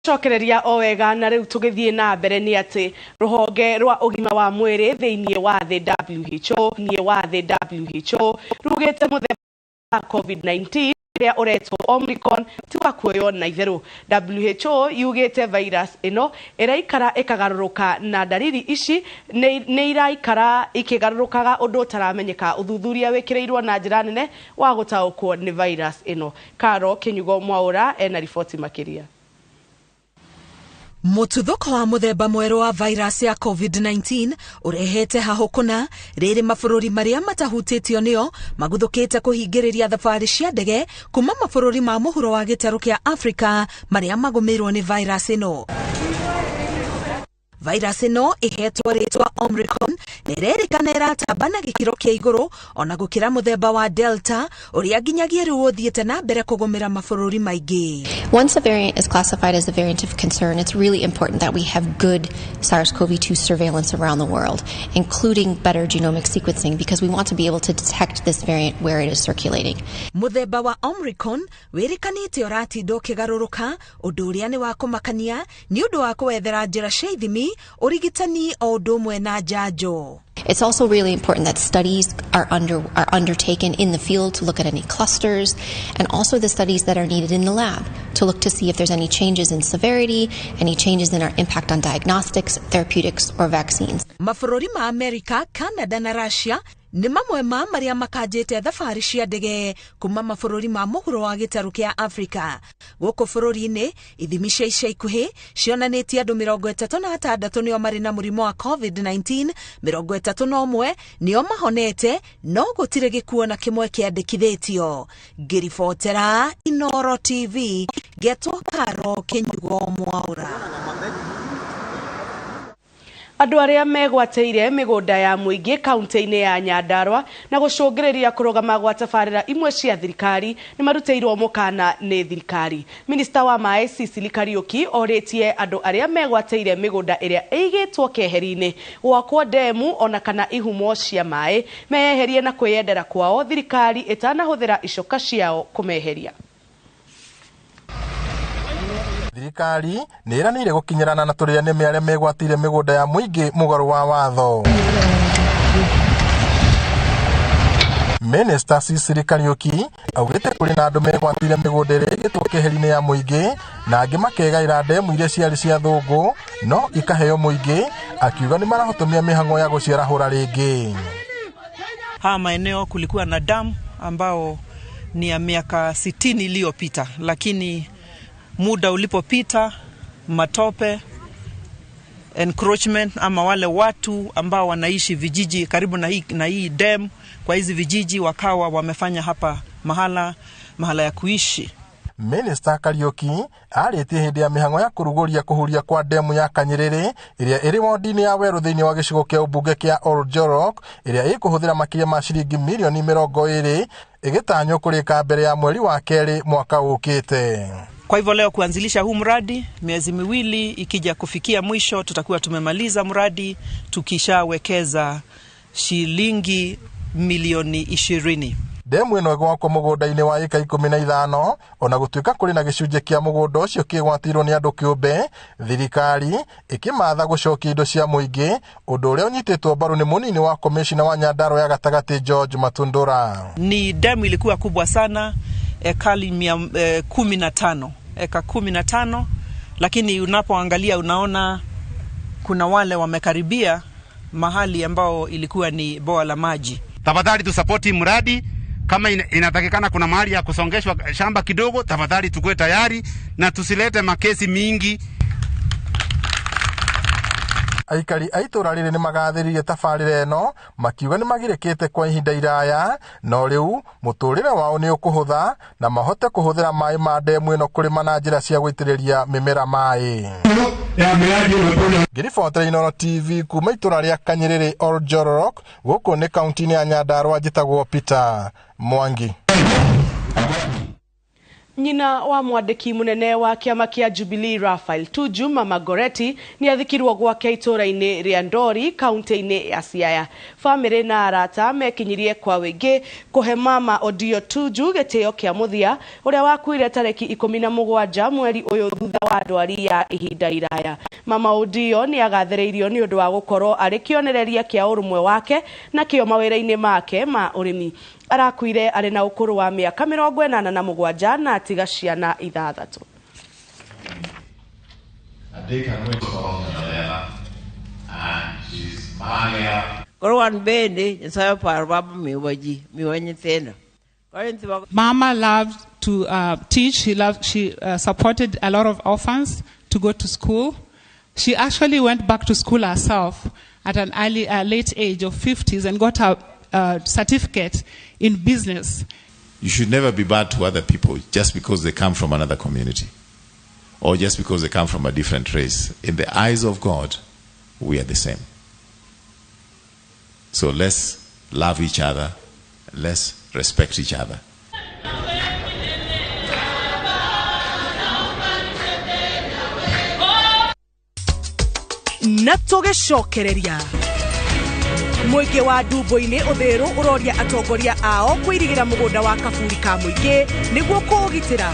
Chokereria o wega na riu tugithie na mbere ni ati ruhonge rwa ugima wa mwiri thiini wa the WHO rugite muthemba wa COVID-19 ria uretwo Omicron tiwa kuoyo na itheru. WHO yugite virus ino iraikara ikagaruruka na dalili ici ni iraikara ikigarurukaga undu taramenyeka uthuthuria wikireirwo na njira nene wa gutaukwo ni virus ino. Karo Kinyugo Mwaura ena ripoti makiria. Mututhuko wa muthemba mweru wa virus ya COVID-19 urehete hahukuna riri mabũrũri maria matahutitio nio maguthukite kuhingiriria thabari cia ndege kuma mabũrũri ma muhuro wa gitaru kia Africa maria magumirwo ni virus ino. Virus ino ihetwo ritwa Omicron nererikana iratambana gikiro kia iguru ona gukira muthemba wa Delta uria nginyagia riu uthiete na mbere kugumira mabũrũri maingi. Once a variant is classified as a variant of concern, it's really important that we have good SARS-CoV-2 surveillance around the world, including better genomic sequencing, because we want to be able to detect this variant where it is circulating. Muthemba wa Omicron wirikanite uratindo kigaruruka undu uria ni wa kumakania ni undu wa kuwethera njira cia ithimi urigitani o undu umwe na njanjo. It's also really important that studies are undertaken in the field to look at any clusters, and also the studies that are needed in the lab to look to see if there's any changes in severity, any changes in our impact on diagnostics, therapeutics, or vaccines. Mabũrũri ma America, Canada na Russia ni mamwe ma maria makajite thabari cia ndege kuma mabũrũri ma muhuro wa gitaru kia Africa. Guku bũrũri-ini ithimi cia ica ikuhi cionanitie andu 36 nio mari na murimo wa COVID-19, 31 nio mahonete, no gutire gikuo na kimwe kiandikithitio. Ngiribotera Inooro TV, getwo Karo Kinyugo Mwaura. Andu aria megwateire migunda ya muingi kaunti-ini ya Nyandarua na gucungiriria kurugama gwa tabarira imwe cia thirikari ni maruteirwo mukana ni thirikari. Minister wa Mai Cecily Kariuki oritie andu aria megwateire migunda iria eigitwo keheri-ini gwakwo demu ona kana ihumo cia mai meyeherie na kwiyendera kwao thirikari itanahuthira icoka ciao kumeheria. Thirikari niranire gukinyirana na turia nime aria megwatire migunda ya muingi mugaru wa watho. Minister Cecily Kariuki augite kuri na andu megwatire migunda iria igitwo keheri-ini ya muingi na angi makegaira ndemu iria ciari cia thungu no ikaheo muingi, akiuga ni marahotomia mihango ya guciarahura ringi. Haya maeneo kulikuwa na damu ambao ni ya miaka 60 iliyopita, lakini muda ulipopita, matope, encroachment ama wale watu ambao wanaishi vijiji karibu na hii dam kwa hizi vijiji wakawa wamefanya hapa mahala ya kuishi. Minister Kariuki aritie hindi ya mihango ya kuruguria kuhuria kwa demu ya Kanyerere iria iri wodi-ini ya Weru thiini wa gicigo kia ubunge kia Oljorok iria ikuhuthira makiria ma ciringi milioni 20 igitanywo kurika mbere ya mweri wa keri mwaka ukite. Kwa hivyo leo kuanzilisha huu mradi, miezi miwili ikija kufikia mwisho tutakuwa tumemaliza mradi tukishawekeza shilingi milioni 20. Demu ino gwakwo mugunda-ini wa eka 15 ona gutuika kuri na gicunje kia mugunda ucio kigwatirwo ni andu kiumbe, thirikari ikimatha gucokia indo cia muingi, undu uria unyititwo mbaru ni munini wa commissioner wa Nyandarua ya gatagati George Matundura. Ni demu ilikuwa kubwa sana, ekali 15, eka 15, lakini unapoangalia unaona kuna wale wamekaribia mahali ambao ilikuwa ni boa la maji. Tafadhali tusapoti mradi, kama inatakikana kuna mahali ya kusongeshwa shamba kidogo, tafadhali tukue tayari na tusilete makesi mingi. Aikari aitura riri ni magathiririe tabarire eno makiuga ni magirikite kwa ihinda iraya, no riu muturire wao ni ukuhutha na mahote kuhuthira mai ma demu eno kurima na njira cia guitiriria mimera mai. Ngiribotera Inooro TV kuma itura ria Kanyerere Oljorok, guku ni kaunti-ini ya Nyandarua, njitagwo Peter Mwangi. Nyina wa mwandiki munene wa kiama kia Jubilee Raphael Tuju Mama Goreti ni athikirwo gwake itura-ini ria Ndori kaunti-ini ya Siaya. Family na arata mekinyirie kwa wingi kuhe Mama Odio Tuju gitio kia muthia uria wakuire tareki 17 mweri uyu thutha wa ndwari ya ihinda iraya. Mama Odio ni agathereirio ni undu wa gukorwo ari kionereria kia urumwe wake na kio mawira-ini make ma urimi. Arakuire ari na ukuru wa miaka 87 na atiga ciana 6. Mama loved to teach. She supported a lot of orphans to go to school. She actually went back to school herself at an late age of 50s and got her certificate in business. You should never be bad to other people just because they come from another community or just because they come from a different race. In the eyes of God, we are the same. So let's love each other. Let's respect each other. Natogecokereria Mweke wa Dumbo-ini uthiru uroria atongoria ao kwirigira mugunda wa kaburi ka muingi niguo kuugitira